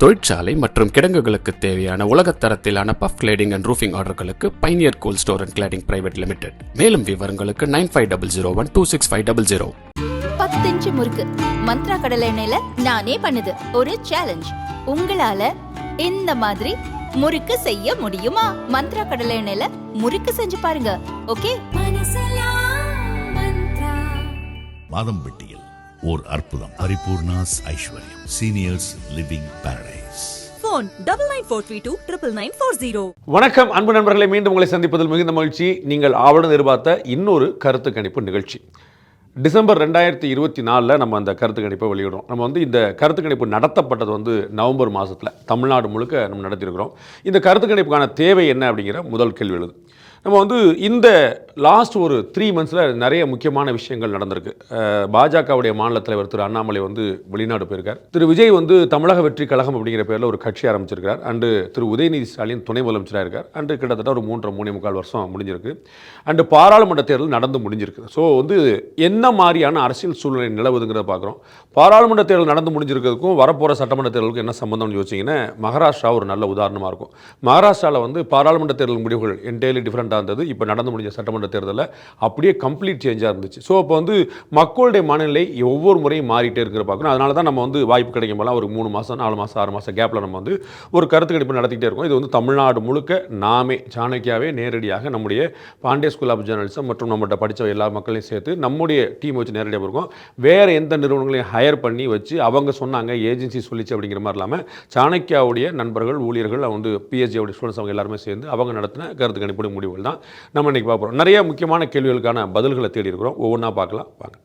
தொழிற்சாலை மற்றும் கிடங்குகளுக்கு தேவையான உலகத்தரத்திலான பஃப் கிளேடிங் அண்ட் ரூஃபிங் ஆர்டர்களுக்கு pioneer cool store and cladding private limited. மேலும் விவரங்களுக்கு 9500126500. 10 இன்ச்சு முறுக்கு மந்த்ரா கடலை எண்ணெயில நானே பண்ணுது ஒரு சேலஞ்ச். உங்களால இந்த மாதிரி முறுக்கு செய்ய முடியுமா? மந்த்ரா கடலை எண்ணெயில முறுக்கு செஞ்சு பாருங்க. ஓகே. மாதம்பட்டியில் ஓர் அற்புதம். பரிபூர்ணாஸ் ஐஸ்வர்யம் சீனியர்ஸ் லிவிங் பாரடைஸ். phone 9943299940. வணக்கம் அன்பு நண்பர்களை, மீண்டும் உங்களை சந்திப்பதில் மிகுந்த மகிழ்ச்சி. நீங்கள் ஆவலுடன் எதிர்பார்த்த இன்னொரு கருத்து கணிப்பு நிகழ்ச்சி. டிசம்பர் 2024 நம்ம அந்த கருத்து கணிப்பை வெளியிடுறோம். நம்ம இந்த கருத்து கணிப்பு நடத்தப்பட்டது நவம்பர் மாதத்தில் தமிழ்நாடு முழுக்க நம்ம நடத்தியிருக்கிறோம். இந்த கருத்து கணிப்புக்கான தேவை என்ன அப்படிங்கிற முதல் கேள்வி எழுது. நம்ம இந்த லாஸ்ட் ஒரு 3 மந்த்ஸில் நிறைய முக்கியமான விஷயங்கள் நடந்திருக்கு. பாஜகவுடைய மாநில தலைவர் திரு அண்ணாமலை வெளிநாடு போயிருக்கார். திரு விஜய் தமிழக வெற்றி கழகம் அப்படிங்கிற பேரில் ஒரு கட்சி ஆரம்பிச்சிருக்கார். அண்டு திரு உதயநிதி ஸ்டாலின் துணை முதலமைச்சராக இருக்கார். அண்டு கிட்டத்தட்ட ஒரு 3.5 வருஷம் முடிஞ்சிருக்கு. அண்டு பாராளுமன்ற தேர்தல் நடந்து முடிஞ்சிருக்கு. ஸோ என்ன மாதிரியான அரசியல் சூழ்நிலை நிலவுதுங்கிறத பார்க்குறோம். பாராளுமன்ற தேர்தல் நடந்து முடிஞ்சிருக்கிறதுக்கும் வரப்போகிற சட்டமன்ற தேர்தலுக்கும் என்ன சம்பந்தம்னு யோசிச்சிங்கன்னா, மகாராஷ்டிரா ஒரு நல்ல உதாரணமாக இருக்கும். மகாராஷ்டிராவில் பாராளுமன்ற தேர்தல் முடிவுகள் என்டையர்லி டிஃப்ரெண்ட் இருந்தது. இப்போ நடந்து முடிஞ்ச சட்டமன்ற தேர்தலில் அப்படியே கம்ப்ளீட் சேஞ்சாக இருந்துச்சு. ஸோ இப்போ மக்களுடைய மனநிலை ஒவ்வொரு முறையும் மாறிட்டே இருக்கிற பார்க்கணும். அதனால தான் நம்ம வாய்ப்பு கிடைக்கும் போல ஒரு 3 மாதம் 4 மாதம் 6 மாதம் கேப்பில் நம்ம ஒரு கருத்து கணிப்பு நடத்திக்கிட்டே இருக்கோம். இது தமிழ்நாடு முழுக்க நாமே சாணக்கியாவே நேரடியாக நம்முடைய பாண்டே ஸ்கூல் ஆஃப் ஜேர்னலிசம் மற்றும் நம்மகிட்ட படித்த எல்லா மக்களையும் சேர்த்து நம்முடைய டீம் வச்சு நேரடியாக இருக்கும். வேறு எந்த நிறுவனங்களையும் ஹையர் பண்ணி வச்சு அவங்க சொன்னாங்க ஏஜென்சி சொல்லிச்சு அப்படிங்கிற மாதிரி இல்லாமல் சாணக்கியாவுடைய நண்பர்கள் ஊழியர்கள் பிஎஸ்ஜியோடைய ஸ்டூடெண்ட்ஸ் அவங்க எல்லாருமே சேர்ந்து அவங்க நடத்தின கருத்து கணிப்பு முடிவுகள் தான் நம்ம இன்னைக்கு பார்ப்போம். நிறைய முக்கியமான கேள்விகளுக்கான பதில்களை தேடி இருக்கிறோம். ஒவ்வொன்றா பார்க்கலாம் வாங்க.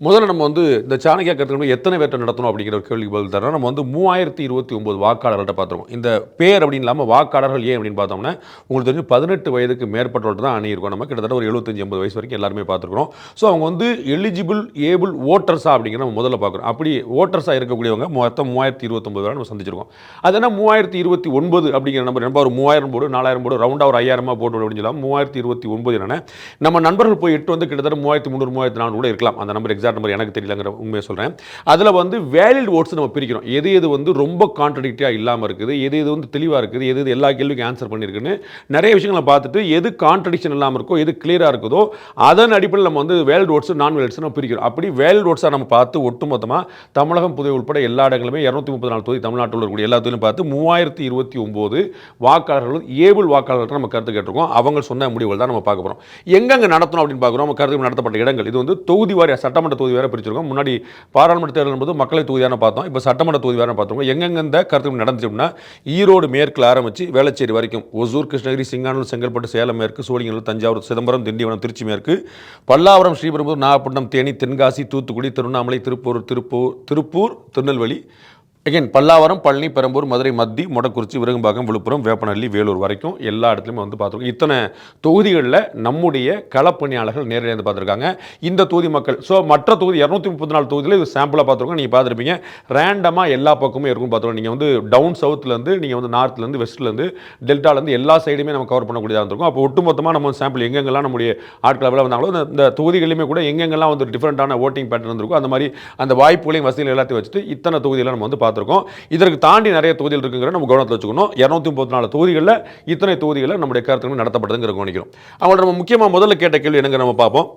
முதல்ல நம்ம இந்த சாணக்கியா கருத்து எத்தனை பேர்ட்ட நடத்தணும் அப்படிங்கிற ஒரு கேள்விக்கு பதில் தரோம். நம்ம 3029 வாக்காளர்கள்ட்ட பார்த்துருவோம். இந்த பேர் அப்படின்னு இல்லாமல் வாக்காளர்கள் ஏன் அப்படின்னு பார்த்தோம்னா, உங்களுக்கு தெரிஞ்சு 18 வயதுக்கு மேற்பட்டவர்கள் தான் அணியிருக்கோம். நம்ம கிட்டத்தட்ட ஒரு 75-80 வயசு வரைக்கும் எல்லாருமே பார்த்துருக்கோம். ஸோ அவங்க எலிஜிபிள் ஏபிள் ஓட்டர்ஸா அப்படிங்கிற நம்ம முதல்ல பார்க்குறோம். அப்படி ஓட்டர்ஸாக இருக்கக்கூடியவங்க மொத்தம் 3029 பேரை நம்ம சந்திச்சிருக்கோம். அது என்ன 3029 அப்படிங்கிற நம்பர் ஒரு 3000 போடு 4000 போடு ரவுண்டாக ஒரு 5000 போட்டு அப்படின்னு சொல்லலாம். 3029 என்னென்ன நம்ம நண்பர்கள் போய் எட்டு கிட்டத்தட்ட 3300 3400 கூட இருக்கலாம். அந்த நம்பர் நம்பர் எனக்கு தெரியலங்கிற உண்மையை சொல்கிறேன். அதில் வேலிட் ஓட்ஸ் நம்ம பிரிக்கிறோம். எது எது ரொம்ப கான்ட்ரடிக்டாக இல்லாமல் இருக்குது, எது எது தெளிவாக இருக்குது, எது எது எல்லா கேள்விக்கும் ஆன்சர் பண்ணியிருக்குன்னு நிறைய விஷயங்களை பார்த்துட்டு எது கான்ட்ரடிக்ஷன் இல்லாமல் இருக்கோ, எது கிளியராக இருக்குதோ அதன் அடிப்படையில் நம்ம வேலிட் ஓட்ஸ் நான் வேலிட்ஸ் நம்ம பிரிக்கிறோம். அப்படி வேலிட் ஓட்ஸாக நம்ம பார்த்து ஒட்டுமொத்தமாக தமிழகம் புதுவை உட்பட எல்லா இடங்களுமே 234 தொகுதி தமிழ்நாட்டில் இருக்கக்கூடிய எல்லா தொகுதியிலும் பார்த்து 3029 வாக்காளர்கள் ஏபிள் வாக்காளர்கள் நம்ம கருத்து கேட்டிருக்கோம். அவங்க சொன்ன முடிவுகள் தான் நம்ம பார்க்க போகிறோம். எங்கெங்கே நடத்தணும் அப்படின்னு பார்க்குறோம். நம்ம கருத்து நடத்தப்பட்ட இடங்கள் இது தொகுதி வாரியாக சட்டமன்ற தொகுதி வேற பிரிச்சிருக்கோம். முன்னாடி பாராளுமன்ற தேர்தல் என்பது மக்களை தொகுதியான பார்த்தோம். இப்போ சட்டமன்ற தொகுதி வேற பார்த்தோம். எங்கெங்க இந்த கருத்து நடந்துச்சுன்னா, ஈரோடு மேற்கில் ஆரம்பிச்சு வேளச்சேரி வரைக்கும், ஒசூர், கிருஷ்ணகிரி, சிங்கானூர், செங்கல்பட்டு, சேலம் மேற்கு, சோழிங்கநல்லூர், தஞ்சாவூர், சிதம்பரம், திண்டிவனம், திருச்சி மேற்கு, பல்லாவரம், ஸ்ரீபெரும்புதூர், நாகப்பட்டினம், தேனி, தென்காசி, தூத்துக்குடி, திருவண்ணாமலை, திருப்பூர், திருநெல்வேலி, பல்லாவரம், பழனி, பெரம்பூர், மதுரை மத்தி, மொடக்குறிச்சி, விருகம்பாக்கம், விழுப்புரம், வேப்பநல்லி, வேலூர் வரைக்கும் எல்லா இடத்துலையுமே பார்த்துருக்கோம். இத்தனை தொகுதிகளில் நம்முடைய களப்பணியாளர்கள் நேரடியாக பார்த்துருக்காங்க. இந்த தொகுதி மக்கள் மற்ற தொகுதி 234 தொகுதியில் இது சாம்பிளாக பார்த்துருக்கோம். நீங்கள் பார்த்துருப்பீங்க ரேண்டமாக எல்லா பக்கமும் இருக்கும் பார்த்துருக்கோம். நீங்கள் டவுன் சவுத்துலேருந்து நீங்கள் நார்த்லேருந்து வெஸ்ட்லேருந்து டெல்டாலேருந்து எல்லா சைடுமே நம்ம கவர் பண்ணக்கூடியதாக இருந்திருக்கும். அப்போ ஒட்டுமொத்தமாக நம்ம சாம்பிள் எங்கெங்கெல்லாம் நம்முடைய ஆட்கள் எவ்வளோ வந்தாங்களோ இந்த தொகுதிகளிலுமே கூட எங்கெங்கெல்லாம் டிஃப்ரெண்ட்டான ஓட்டிங் பேட்டர்ன் இருந்திருக்கும். அந்த மாதிரி அந்த வாய்ப்புகளையும் வசதிகள் எல்லாத்தையும் வச்சுட்டு இத்தனை தொகுதியில் நம்ம பார்த்துருக்கோம். இதற்கு தாண்டி நிறைய தொகுதிகள் இருக்குங்கிற நம்ம கவனத்தில் வச்சுக்கணும். 234 தொகுதிகளில் இத்தனை தொகுதிகளில் நம்முடைய கருத்து நடத்தப்பட்டதுங்கிற கவனிக்கிறோம். அவங்களோட நம்ம முக்கியமாக முதல்ல கேட்ட கேள்வி என்னங்க நம்ம பார்ப்போம்.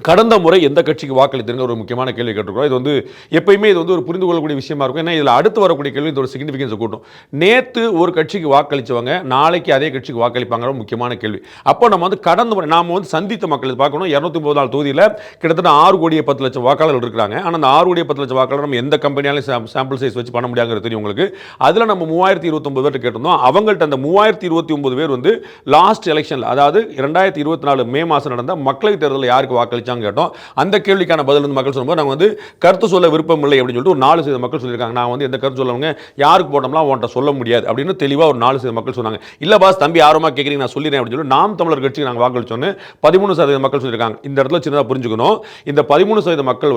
கடந்த முறை எந்த கட்சிக்கு வாக்களித்துங்க ஒரு முக்கியமான கேள்வி கேட்டிருக்கிறோம். இது எப்பயுமே இது ஒரு புரிந்து கொள்ளக்கூடிய விஷயமா இருக்கும். ஏன்னா இதில் அடுத்து வரக்கூடிய கேள்வி இதோட சிக்னிஃபிகன்ஸ் கூட்டும். நேற்று ஒரு கட்சிக்கு வாக்களித்தவங்க நாளைக்கு அதே கட்சிக்கு வாக்களிப்பாங்கிற முக்கியமான கேள்வி. அப்போ நம்ம கடந்த முறை நாம் சந்தித்த மக்கள் பார்க்கணும். 234 தொகுதியில் கிட்டத்தட்ட 6,10,00,000 வாக்காளர்கள் இருக்கிறாங்க. ஆனால் அந்த 6,10,00,000 வாக்காளர் நம்ம எந்த கம்பெனியாலும் சாம்பிள் சைஸ் வச்சு பண்ண முடியாங்கிறது தெரியும் உங்களுக்கு. அதில் நம்ம 3029 பேர் கேட்டிருந்தோம். அவங்கள்ட்ட அந்த 3029 பேர் லாஸ்ட் எலெக்ஷனில், அதாவது 2024 மே மாதம் நடந்த மக்களவைத் தேர்தலில் யாருக்கு வாக்களி கேட்டோம். அந்த கேள்விக்கான பதில் மக்கள் சொல்லும்போது நாங்கள் கருத்து சொல்ல விருப்பம் இல்லை அப்படின்னு சொல்லிட்டு ஒரு 4% மக்கள் சொல்லியிருக்காங்க. நான் எந்த கருத்து சொல்லவங்க யாருக்கு போட்டோம்லாம் உன்ட்ட சொல்ல முடியாது அப்படின்னு தெளிவாக ஒரு 4% மக்கள் சொன்னாங்க. இல்லை பாஸ் தம்பி ஆர்வமாக கேட்குறீங்க நான் சொல்லிடுறேன் அப்படின்னு சொல்லி நாம் தமிழர் கட்சிக்கு நாங்கள் வாக்களிச்சோன்னு 13% மக்கள் சொல்லியிருக்காங்க. இந்த இடத்துல சின்னதாக புரிஞ்சுக்கணும். இந்த 13% மக்கள்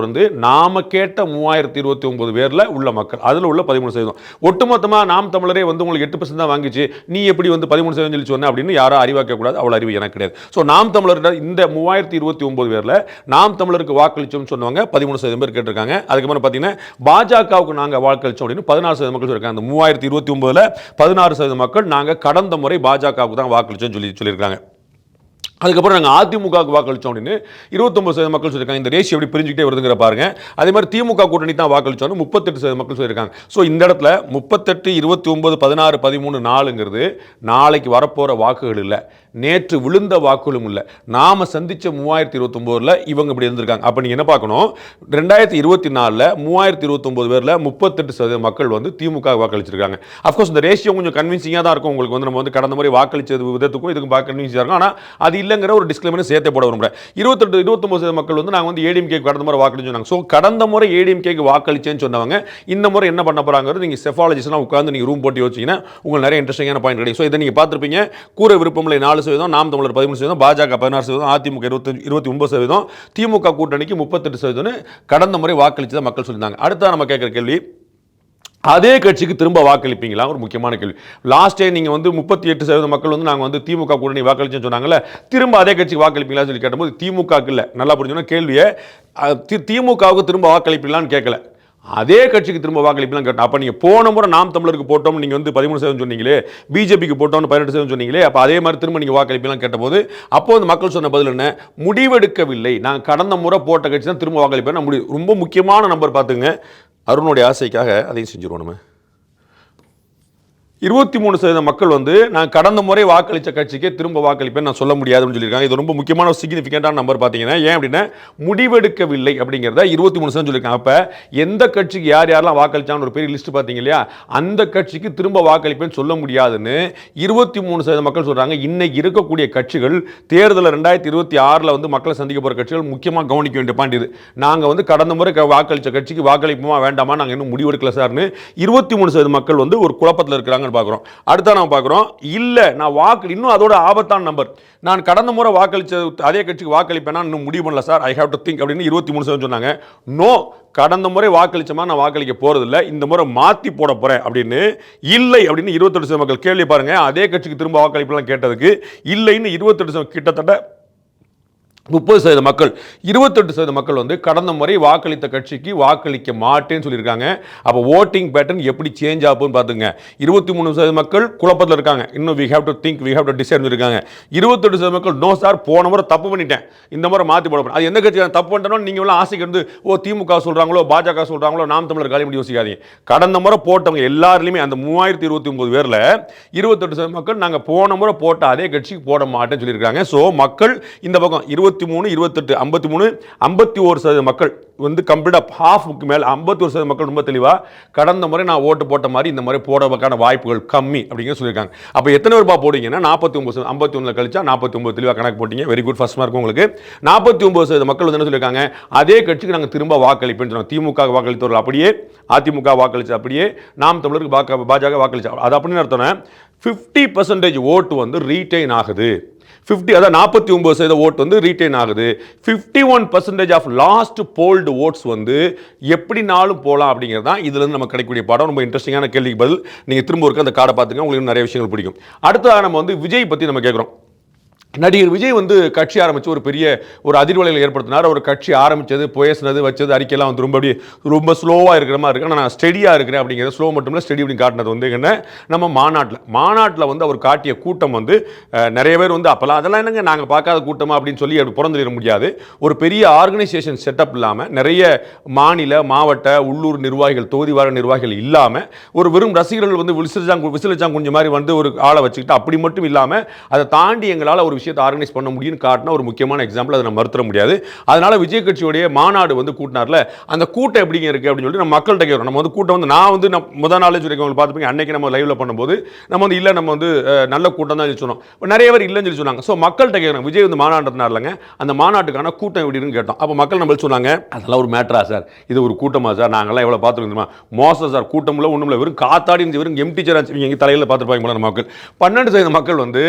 நாம கேட்ட 3029 பேரில் உள்ள மக்கள், அதில் உள்ள 13%. ஒட்டுமொத்தமாக நாம் தமிழரே உங்களுக்கு 8% தான் வாங்கிச்சு, நீ எப்படி 13% சொல்லி சொன்ன அப்படின்னு யாரும் அறிவாக்க கூடாது. அவ்வளோ அறிவு எனக்கு கிடையாது. ஸோ நாம் தமிழர் இந்த 3029 பேரில் நாம் தமிழருக்கு வாக்களிச்சோம்னு சொன்னவங்க 13% பேர் கேட்டிருக்காங்க. அதுக்கப்புறம் பார்த்தீங்கன்னா பாஜகவுக்கு நாங்கள் வாக்களிச்சோம் அப்படின்னு 16% மக்கள் சொல்லியிருக்காங்க. அந்த 3029ல் 16% மக்கள் நாங்கள் கடந்த முறை பாஜகவுக்கு தான் வாக்களிச்சோம்னு சொல்லியிருக்காங்க. அதுக்கப்புறம் நாங்கள் அதிமுகவுக்கு வாக்களித்தோம் அப்படின்னு 29% மக்கள் சொல்லியிருக்காங்க. இந்த ரேஷியோ எப்படி பிரிஞ்சுக்கிட்டே வருதுங்கிற பாருங்க. அதே மாதிரி திமுக கூட்டணி தான் வாக்களித்தோன்னு 38% மக்கள் சொல்லியிருக்காங்க. ஸோ இந்த இடத்துல 38, 29, 16, 13, 4ங்கிறது நாளைக்கு வரப்போகிற வாக்குகள் இல்லை, நேற்று விழுந்த வாக்குகளும் இல்லை. நாம் சந்தித்த 3029ல் இவங்க இப்படி இருந்திருக்காங்க. அப்போ நீங்கள் என்ன பார்க்கணும், 2024ல் 3029 பேரில் 38% மக்கள் வந்து திமுக வாக்களிச்சிருக்காங்க. அஃப்கோர்ஸ் இந்த ரேஷியோ கொஞ்சம் கன்வின்சிங்காக தான் இருக்கும். உங்களுக்கு வந்து நம்ம வந்து கடந்த முறை வாக்களிச்சது விதத்துக்கும் இதுக்கும் பார்க்க கன்வின்சிங்காக இருக்கும். ஆனால் அது இல்லைங்கிற ஒரு டிஸ்க்ளைமர் சேர்த்தே போட விரும்புகிறேன். 29% மக்கள் வந்து நாங்கள் வந்து ஏடிஎம்கே கடந்த முறை வாக்களிச்சு சொன்னாங்க. ஸோ கடந்த முறை ஏடிஎம்கேக்கு வாக்களிச்சேன்னு சொன்னவங்க இந்த முறை என்ன பண்ண போகிறாங்கிறது நீங்கள் செஃபாலஜிஸ்ட்லாம் உட்காந்து நீங்கள் ரூம் போட்டு யோசிச்சிங்கன்னா உங்களுக்கு நிறைய இன்ட்ரெஸ்டிங்கான பாயிண்ட் கிடைக்கும். ஸோ இதை நீங்கள் பார்த்துருப்பீங்க. கூற விருப்பமில்லை 4%, நாம் தமிழர் 13%, பாஜக 16%, அதிமுக 29%, திமுக கூட்டணிக்கு 38% கடந்த முறை வாக்களிச்சு தான் மக்கள் சொல்லியிருந்தாங்க. அடுத்த நம்ம கேட்குற கேள்வி, அதே கட்சிக்கு திரும்ப வாக்களிப்பீங்களா? ஒரு முக்கியமான கேள்வி. லாஸ்ட் டைம் நீங்கள் வந்து 38% மக்கள் வந்து நாங்கள் வந்து திமுக கூட்டணி வாக்களிச்சோன்னு சொன்னாங்கல்ல, திரும்ப அதே கட்சிக்கு வாக்களிப்பீங்களா சொல்லி கேட்டபோது திமுகவுக்கு இல்லை. நல்லா புரிஞ்சுக்கணும் கேள்வியை. திமுகவுக்கு திரும்ப வாக்களிப்பீங்களான்னு கேட்கல, அதே கட்சிக்கு திரும்ப வாக்களிப்பீங்களான்னு கேட்டோம். அப்போ நீங்கள் போன முறை நாம் தமிழருக்கு போட்டோம் நீங்கள் வந்து 13% சொன்னீங்களே, பிஜேபிக்கு போட்டோம்னு 18% சொன்னீங்களே, அப்போ அதே மாதிரி திரும்ப நீங்கள் வாக்களிப்பீங்களான்னு கேட்டபோது அப்போ வந்து மக்கள் சொன்ன பதில் என்ன, முடிவெடுக்கவில்லை, நான் கடந்த முறை போட்ட கட்சி தான் திரும்ப வாக்களிப்பேன். ரொம்ப முக்கியமான நம்பர் பார்த்துங்க. அருணுடைய ஆசைக்காக அதையும் செஞ்சுருவோம். நம்ம 23% மக்கள் வந்து நான் கடந்த முறை வாக்களித்த கட்சிக்கே திரும்ப வாக்களிப்பேன் நான் சொல்ல முடியாதுன்னு சொல்லியிருக்காங்க. இது ரொம்ப முக்கியமான ஒரு சிக்னிஃபிகண்டான நம்பர் பார்த்தீங்கன்னா. ஏன் அப்படின்னா முடிவெடுக்கவில்லை அப்படிங்கிறத 23% சொல்லியிருக்காங்க. அப்போ எந்த கட்சிக்கு யார் யாரெல்லாம் வாக்களிச்சான்னு ஒரு பெரிய லிஸ்ட் பார்த்தீங்க இல்லையா, அந்த கட்சிக்கு திரும்ப வாக்களிப்பேன்னு சொல்ல முடியாதுன்னு 23% மக்கள் சொல்கிறாங்க. இன்னைக்கு இருக்கக்கூடிய கட்சிகள் தேர்தலில் 2026 வந்து மக்களை சந்திக்க போகிற கட்சிகள் முக்கியமாக கவனிக்க வேண்டிய பாயிண்ட் இது. நாங்கள் வந்து கடந்த முறை வாக்களித்த கட்சிக்கு வாக்களிப்போமா வேண்டாமா நாங்கள் இன்னும் முடிவெடுக்கல சார்னு 23% மக்கள் வந்து ஒரு குழப்பத்தில் இருக்கிறாங்க பார்க்கிறோம். அடுத்து நாம பார்க்கிறோம், இல்ல நான் வாக்கு இன்னும் அதோட ஆபத்தான நம்பர், நான் கடந்த முறை வாக்களிச்ச அதே கட்சிக்கு வாக்களிப்பேனா இன்னும் முடிவு பண்ணல sir, I have to think அப்படின்னு 23% சொன்னாங்க. நோ, கடந்த முறை வாக்களிச்சமா நான் வாக்களிக்க போறதில்லை, இந்த முறை மாத்தி போட போறேன் அப்படின்னு இல்லை அப்படின்னு 28% மக்கள். கேள்வி பாருங்க, அதே கட்சிக்கு திரும்ப வாக்களிப்பெல்லாம் கேட்டதுக்கு இல்லைன்னு 28%, கிட்டத்தட்ட 30% மக்கள். 28% மக்கள் வந்து கடந்த முறை வாக்களித்த கட்சிக்கு வாக்களிக்க மாட்டேன்னு சொல்லியிருக்காங்க. அப்போ ஓட்டிங் பேட்டர்ன் எப்படி சேஞ்ச் ஆகும்னு பார்த்துங்க. 23% மக்கள் குழப்பத்தில் இருக்காங்க, இன்னும் we have to think, we have to decide இருக்காங்க. 28% மக்கள் நோ சார், போன முறை தப்பு பண்ணிட்டேன், இந்த முறை மாற்றி போட போறேன். அது எந்த கட்சி தப்பு பண்ணிட்டோம் நீங்கள் எல்லாம் ஆசைக்கு வந்து திமுக சொல்றாங்களோ பாஜக சொல்றாங்களோ நாம் தமிழர் காலி பண்ணி யோசிக்காதீங்க. கடந்த முறை போட்டவங்க எல்லாருமே அந்த 3029 பேரில் 28% மக்கள் நாங்கள் போன முறை போட்ட அதே கட்சிக்கு போட மாட்டேன்னு சொல்லியிருக்காங்க. ஸோ மக்கள் இந்த பக்கம் 23, 28, 53, 51% மக்கள் வந்து கம்ப்ளீட்டாக ஹாஃப்க்கு மேலே 51% மக்கள் ரொம்ப தெளிவாக கடந்த முறை நான் ஓட்டு போட்ட மாதிரி இந்த முறை போடுறதுக்கான வாய்ப்புகள் கம்மி அப்படிங்கிற சொல்லியிருக்காங்க. அப்போ எத்தனை ரூபா போடுவீங்கன்னா 49, 51 கழிச்சா 49 தெளிவாக கணக்கு போட்டீங்க. வெரி குட், ஃபர்ஸ்ட் மார்க் உங்களுக்கு. 49% மக்கள் வந்து என்ன சொல்லியிருக்காங்க, அதே கட்சிக்கு நாங்கள் திரும்ப வாக்களிப்பேன்னு சொன்னாங்க. திமுக வாக்களித்தவர்கள் அப்படியே, அதிமுக வாக்களிச்சு அப்படியே, நாம் தமிழருக்கு பாஜக வாக்களிச்சா அது அப்படின்னு அர்த்தம்னா 50% ஓட்டு வந்து ரீட்டைன் ஆகுது. 49% ஓட்டு வந்து ரீட்டைன் ஆகுது. 51% ஆஃப் லாஸ்ட் போல்டு ஓட்ஸ் வந்து எப்படினாலும் போகலாம் அப்படிங்கிறது தான் இதுல இருந்து நமக்கு கிடைக்கக்கூடிய பாடம். ரொம்ப இன்ட்ரெஸ்டிங்கான கேள்விக்கு பதில். நீங்க திரும்ப ஒரு அந்த கார்டை பார்த்துங்க, உங்களுக்கு நிறைய விஷயங்கள் பிடிக்கும். அடுத்ததாக நம்ம வந்து விஜய் பற்றி நம்ம கேட்குறோம். நடிகர் விஜய் வந்து கட்சி ஆரம்பித்து ஒரு பெரிய ஒரு அதிர்வலையில் ஏற்படுத்தினார். ஒரு கட்சி ஆரம்பித்தது, பேசுனது, வச்சது, அறிக்கையெல்லாம் வந்து ரொம்ப ஸ்லோவாக இருக்கிற மாதிரி இருக்குது. ஆனால் நான் ஸ்டெடியாக இருக்கிறேன் அப்படிங்கிறது, ஸ்லோ மட்டும் இல்லை ஸ்டெடி அப்படின்னு காட்டினது வந்து என்ன, நம்ம மாநாட்டில் வந்து அவர் காட்டிய கூட்டம் வந்து நிறைய பேர் வந்து அப்போல்லாம் அதெல்லாம் என்னங்க நாங்கள் பார்க்காத கூட்டமா அப்படின்னு சொல்லி அப்படி புறந்துட முடியாது. ஒரு பெரிய ஆர்கனைசேஷன் செட்டப் இல்லாமல், நிறைய மாநில, மாவட்ட, உள்ளூர் நிர்வாகிகள், தொகுதி வார நிர்வாகிகள் இல்லாமல், ஒரு வெறும் ரசிகர்கள் வந்து விசிலச்சாங்க கொஞ்சம் மாதிரி வந்து ஒரு ஆளை வச்சுக்கிட்டு அப்படி மட்டும் இல்லாமல் அதை தாண்டி எங்களால் ஒரு விஷயத்தை ஆர்கனைஸ் பண்ண முடியும்னு காட்டின ஒரு முக்கியமான எக்ஸாம்பிள். அதை நம்ம மறுத்துற முடியாது. அதனால விஜய் கட்சியுடைய மாநாடு வந்து கூட்டினார்ல, அந்த கூட்டம் எப்படிங்க இருக்கு அப்படின்னு சொல்லி நம்ம மக்கள்கிட்ட கேட்குறோம். நம்ம வந்து கூட்டம் வந்து நான் வந்து முதல் நாளே சொல்லி பார்த்துப்பீங்க, அன்னைக்கு நம்ம லைவ்ல பண்ணும்போது நம்ம வந்து இல்லை நம்ம வந்து நல்ல கூட்டம் தான் சொன்னோம். நிறைய பேர் இல்லைன்னு சொல்லி சொன்னாங்க. ஸோ மக்கள்கிட்ட கேட்குறோம், விஜய் வந்து மாநாடுனார்லங்க, அந்த மாநாட்டுக்கான கூட்டம் எப்படி இருக்குன்னு கேட்டோம். அப்போ மக்கள் நம்ம சொன்னாங்க, அதெல்லாம் ஒரு மேட்டரா சார், இது ஒரு கூட்டமா சார், நாங்கள்லாம் எவ்வளோ பார்த்துருக்கோம், மோசம் சார், கூட்டம்ல ஒன்றும் இல்லை, வெறும் காத்தாடி இருந்து வெறும் எம்டி சேர் எங்கள் தலையில் பார்த்துருப்பாங்க போல மக்கள். 12% மக்கள் வந்து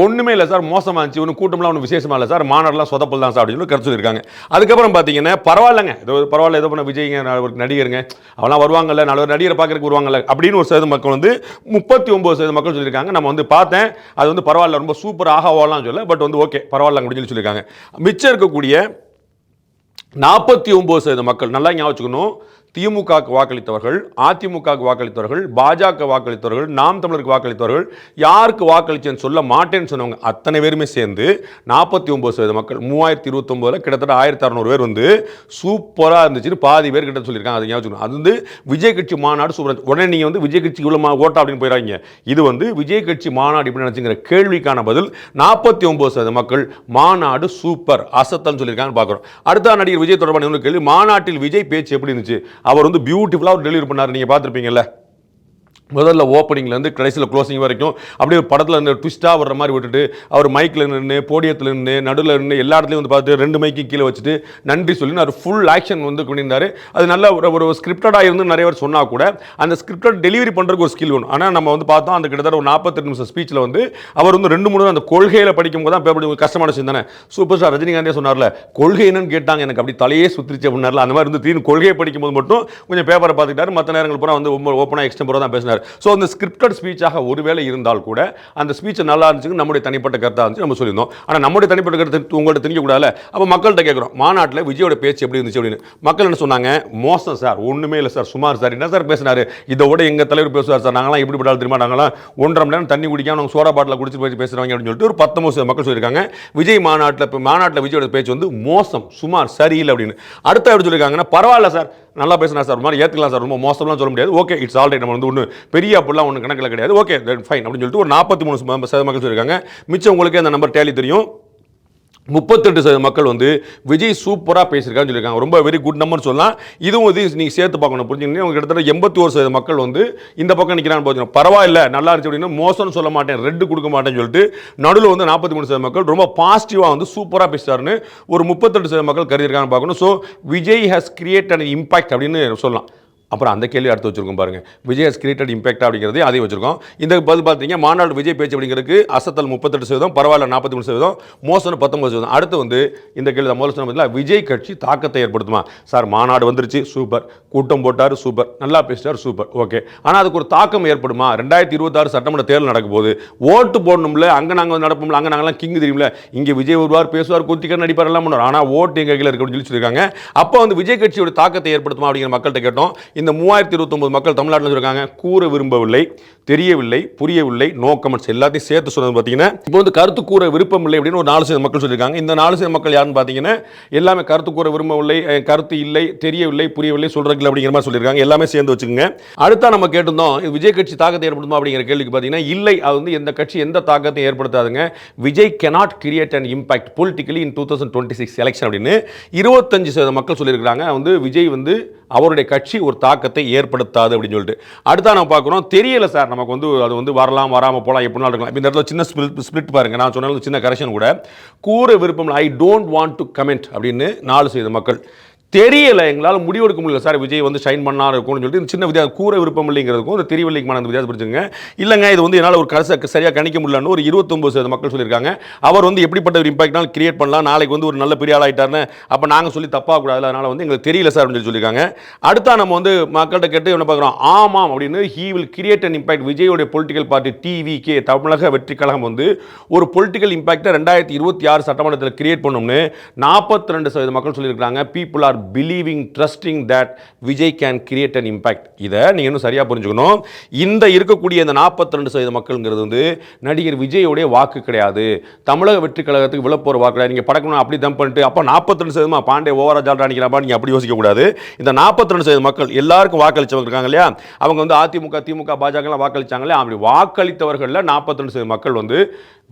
ஒன்றுமே இல்லை சார், மோசமாக இருந்துச்சு, ஒன்று கூட்டம்லாம் ஒன்றும் விசேஷமா இல்லை சார், மாநாடுலாம் சொதப்பல் தான் சார் அப்படின்னு கருத்து சொல்லியிருக்காங்க. அதுக்கப்புறம் பார்த்தீங்கன்னா பரவாயில்லைங்க, பரவாயில்ல, ஏதோ பண்ண விஜய்ங்க ஒரு நடிகருங்க, அவெல்லாம் வருவாங்கல்ல, நல்ல நடிகரை பார்க்கறதுக்கு வருவாங்கல்ல அப்படின்னு ஒரு சதவீத மக்கள் வந்து 39% மக்கள் சொல்லியிருக்காங்க. நம்ம வந்து பார்த்தேன், அது வந்து பரவாயில்ல, ரொம்ப சூப்பர் ஆகாவாலாம் சொல்ல, பட் வந்து ஓகே பரவாயில்ல அப்படின்னு சொல்லியிருக்காங்க. மிச்சம் இருக்கக்கூடிய 49% மக்கள், நல்லா ஞாபகம் வச்சுக்கணும், திமுகவுக்கு வாக்களித்தவர்கள், அதிமுகவுக்கு வாக்களித்தவர்கள், பாஜக வாக்களித்தவர்கள், நாம் தமிழருக்கு வாக்களித்தவர்கள், யாருக்கு வாக்களிச்சேன்னு சொல்ல மாட்டேன்னு சொன்னவங்க அத்தனை பேருமே சேர்ந்து 49% மக்கள் 3029 கிட்டத்தட்ட 1600 பேர் வந்து சூப்பராக இருந்துச்சு. பாதி பேர் கிட்ட சொல்லியிருக்காங்க. அது ஞாபகம். அது வந்து விஜய் கட்சி மாநாடு சூப்பர். உடனே நீங்கள் வந்து விஜய் கட்சி இவ்வளோ ஓட்டா அப்படின்னு போயிடாங்க. இது வந்து விஜய் கட்சி மாநாடு இப்படி நினச்சிங்கிற கேள்விக்கான பதில் 49% மக்கள் மாநாடு சூப்பர் அசத்தல்னு சொல்லியிருக்காங்கன்னு பார்க்குறோம். அடுத்த நடிகர் விஜய் தொடர்பான இன்னொரு கேள்வி, மாநாட்டில் விஜய் பேச்சு எப்படி இருந்துச்சு? அவர் வந்து பியூட்டிஃபுல்லாக டெலிவரி பண்ணார். நீங்கள் பார்த்துருப்பீங்கல்ல, முதல்ல ஓப்பனிங்லேருந்து கடைசியில் க்ளோசிங் வரைக்கும் அப்படியே படத்தில் இந்த ட்விஸ்ட்டாக வர்ற மாதிரி விட்டுட்டு அவர் மைக்கில் நின்று, போடியத்தில் நின்று, நடுவில் நின்று, எல்லா இடத்துலையும் வந்து பார்த்து 2 மைக்கு கீழே வச்சுட்டு நன்றி சொல்லி அவர் ஃபுல் ஆக்ஷன் வந்து பண்ணியிருந்தார். அது நல்ல ஒரு ஸ்கிரிப்டடாக இருந்து நிறைய பேர் சொன்னால் கூட அந்த ஸ்கிரிப்டட் டெலிவரி பண்ணுறதுக்கு ஒரு ஸ்கில் வேணும். ஆனால் நம்ம வந்து பார்த்தோம் அந்த கிட்டத்தட்ட ஒரு 48 நிமிஷம் ஸ்பீச்சில் வந்து அவர் வந்து 2-3 அந்த கொள்கையில் படிக்கும் போது தான் பேப்பர் கஷ்டமான விஷயம் தானே. சூப்பர் ஸ்டார் ரஜினிகாந்தே சொன்னார்ல, கொள்கை என்னன்னு கேட்டாங்க, எனக்கு அப்படி தலையே சுத்திரிச்சு அப்படின்னார்ல, அந்த மாதிரி வந்து தீர்ந்து கொள்கையை படிக்கும் போது மட்டும் கொஞ்சம் பேப்பரை பார்த்துக்கிட்டாரு. மற்ற நேரங்கள் பூரா வந்து ஓப்பனாக எக்ஸ்டெம்பராக தான் பேசினார். ஸோ அந்த ஸ்கிரிப்டட் ஸ்பீச்சாக ஒருவேளை இருந்தால் கூட அந்த ஸ்பீச் நல்லா இருந்துச்சு, நம்முடைய தனிப்பட்ட கருத்தாக இருந்துச்சு, நம்ம சொல்லியிருந்தோம். ஆனால் நம்முடைய தனிப்பட்ட கருத்து உங்கள்கிட்ட திணிக்கக்கூடாது. அப்போ மக்கள்கிட்ட கேட்குறோம், மாநாட்டில் விஜயோட பேச்சு எப்படி இருந்துச்சு அப்படின்னு. மக்கள் என்ன சொன்னாங்க? மோசம் சார், ஒன்றுமே இல்லை சார், சுமார் சார். என்ன சார் பேசினார்? இதோட எங்கள் தலைவர் பேசுவார் சார், நாங்களாம் எப்படி பட்டாலும் தெரியுமா, நாங்களாம் 1.5 மணி நேரம் தண்ணி குடிக்காம நாங்கள் சோடா பாட்டில் குடிச்சு போய் பேசுகிறவங்க அப்படின்னு சொல்லிட்டு ஒரு 19% மக்கள் சொல்லியிருக்காங்க. விஜய் மாநாட்டில் விஜயோட பேச்சு வந்து மோசம், சுமார், சரியில்லை அப்படின்னு. அடுத்த எப்படி சொல்லியிருக்காங்கன்னா, பரவாயில்ல சார், நல்லா பேசினா சார், மாதிரி ஏற்றுக்கலாம் சார், ரொம்ப மோசம்லாம் சொல்ல முடியாது, ஓகே இட்ஸ் ஆல் ரைட், நம்ம வந்து ஒன்று பெரிய அப்படிலாம் ஒன்று கணக்கில் கிடையாது, ஓகே ஃபைன் அப்படின்னு சொல்லிட்டு ஒரு 43% மக்கள் சொல்லியிருக்காங்க. மிச்சம் உங்களுக்கு அந்த நம்பர் டேலி தெரியும். 38% மக்கள் வந்து விஜய் சூப்பராக பேசியிருக்கான்னு சொல்லியிருக்காங்க. ரொம்ப வெரி குட் நம்பர் சொல்லலாம். இதுவும் இது நீங்கள் சேர்த்து பார்க்கணும், புரிஞ்சுங்க. அவங்க கிட்டத்தட்ட 81% மக்கள் வந்து இந்த பக்கம் நிற்கிறான்னு போச்சுன்னா பரவாயில்ல, நல்லா இருந்துச்சு அப்படின்னா, மோசம்னு சொல்ல மாட்டேன், ரெட்டு கொடுக்க மாட்டேன்னு சொல்லிட்டு நடுவில் வந்து 43% மக்கள் ரொம்ப பாசிட்டிவாக வந்து சூப்பராக பேசுகிறாருன்னு ஒரு 38% மக்கள் கருதியிருக்கான்னு பார்க்கணும். So Vijay has created impact அப்படின்னு சொல்லலாம். அப்புறம் அந்த கேள்வி அடுத்து வச்சிருக்கோம் பாருங்க, விஜய் ஹஸ் கிரியேட்டட் இம்பாக்ட் அப்படிங்கிறது அதையும் வச்சிருக்கோம். இந்த பதில் பார்த்தீங்க, மாநாடு விஜய் பேச்சு அப்படிங்கிறதுக்கு அசத்தல் 38%, பரவாயில்ல 43%, மோசம் 19%. அடுத்து வந்து இந்த கேள்வி தான் முதல்ல சொன்ன, விஜய் கட்சி தாக்கத்தை ஏற்படுத்துமா? சார் மாநாடு வந்துருச்சு சூப்பர், கூட்டம் போட்டார் சூப்பர், நல்லா பேசிட்டார் சூப்பர், ஓகே. ஆனால் அதுக்கு ஒரு தாக்கம் ஏற்படுமா? 2026 சட்டமன்ற தேர்தல் நடக்கும் போது ஓட்டு போடணும்ல, அங்கே நாங்கள் நடப்போம்ல, அங்கே நாங்கள்லாம் கிங்கு தெரியும்ல, இங்கே விஜய் வருவார், பேசுவார், குத்திக்கர் நடிப்பார், எல்லாம் பண்ணுவார், ஆனால் ஓட்டு எங்கள் கையில் இருக்குன்னு சொல்லி சொல்லியிருக்காங்க. அப்போ வந்து விஜய் கட்சியோட தாக்கத்தை ஏற்படுத்துமா அப்படிங்கிற மக்கள்கிட்ட கேட்டோம். இந்த 3029 மக்கள் தமிழ்நாட்டில் சொல்லியிருக்காங்க, கூற விரும்பவில்லை, தெரியவில்லை, புரியவில்லை, நோ கமெண்ட்ஸ் எல்லாத்தையும் சேர்த்து சொன்னது பார்த்தீங்கன்னா, இப்போ வந்து கருத்து கூற விருப்பம் இல்லை அப்படின்னு ஒரு 4% மக்கள் சொல்லியிருக்காங்க. இந்த 4% மக்கள் யாருன்னு பார்த்தீங்கன்னா, எல்லாமே கருத்து கூற விரும்பவில்லை, கருத்து இல்லை, தெரியவில்லை, புரியவில்லை, சொல்றதுல அப்படிங்கிற மாதிரி சொல்லியிருக்காங்க. எல்லாமே சேர்ந்து வச்சுக்கோங்க. அடுத்தா நம்ம கேட்டிருந்தோம், விஜய் கட்சி தாக்கத்தை ஏற்படுத்துமா அப்படிங்கிற கேள்விக்கு பார்த்தீங்கன்னா, இல்லை, அது வந்து எந்த கட்சி எந்த தாக்கத்தையும் ஏற்படுத்தாதுங்க. Vijay cannot create an impact politically in 2026 election அப்படின்னு 25% மக்கள் சொல்லியிருக்காங்க. வந்து விஜய் வந்து அவருடைய கட்சி ஒரு தாக்கத்தை ஏற்படுத்தாது அப்படின்னு சொல்லிட்டு. அடுத்தா நம்ம பார்க்குறோம், தெரியல சார், நமக்கு வந்து அது வந்து வரலாம், வராமல் போகலாம், எப்படினாலும் இருக்கலாம். இந்த இடத்துல சின்ன ஸ்பிளிட் பாருங்க, நான் சொன்ன சின்ன கரெக்ஷன் கூட, கூற விருப்பம் I don't want to comment அப்படின்னு 4% மக்கள். தெரியல, எங்களால் முடிவெடுக்க முடியல சார், விஜய் வந்து ஷைன் பண்ணா இருக்கும்னு சொல்லிட்டு இந்த சின்ன வித்தியாசம், கூற விருப்பம் இல்லைங்கிறதுக்கும் இந்த தெரியவில்லைக்குமான அந்த வித்தியாசம் பிடிச்சுங்க. இல்லைங்க, இது வந்து என்னால் ஒரு சரியாக கணிக்க முடியலன்னு ஒரு 29% மக்கள் சொல்லியிருக்காங்க. அவர் வந்து எப்படிப்பட்ட ஒரு இம்பாக்ட்னாலும் கிரியேட் பண்ணலாம், நாளைக்கு வந்து ஒரு நல்ல பெரிய ஆள் ஆகிட்டார்னு அப்போ நாங்கள் சொல்லி தப்பாக கூடாது, அதனால் வந்து எங்களுக்கு தெரியல சார் அப்படின்னு சொல்லியிருக்காங்க. அடுத்தா நம்ம வந்து மக்கள்கிட்ட கேட்டு என்ன பார்க்குறோம், ஆமாம் அப்படின்னு, he will create an impact. விஜயோடைய பொலிட்டிக்கல் பார்ட்டி டிவிகே, தமிழக வெற்றி கழகம் வந்து ஒரு பொலிட்டிக்கல் இம்பாக்டை 2026 சட்டமன்றத்தில் கிரியேட் பண்ணணும்னு 42% மக்கள் சொல்லியிருக்காங்க. People are believing, trusting that Vijay can create an impact. இதை நீங்கள் இன்னும் சரியாக புரிஞ்சுக்கணும். இந்த இருக்கக்கூடிய இந்த 42% மக்கள்ங்கிறது வந்து நடிகர் விஜயோடைய வாக்கு கிடையாது, தமிழக வெற்றி கழகத்துக்கு விழப்போகிற வாக்கு கிடையாது. நீங்கள் படக்கணும் அப்படி தம் பண்ணிட்டு அப்போ 42% பாண்டே ஓவரா ஜால்ரா நினைக்கிறாப்பா, நீங்கள் அப்படி யோசிக்கக்கூடாது. இந்த 42% மக்கள் எல்லாருக்கும் வாக்களித்தவங்க இருக்காங்க இல்லையா, அவங்க வந்து அதிமுக, திமுக, பாஜகலாம் வாக்களித்தாங்க இல்லையா, அப்படி வாக்களித்தவர்களில் 42% மக்கள் வந்து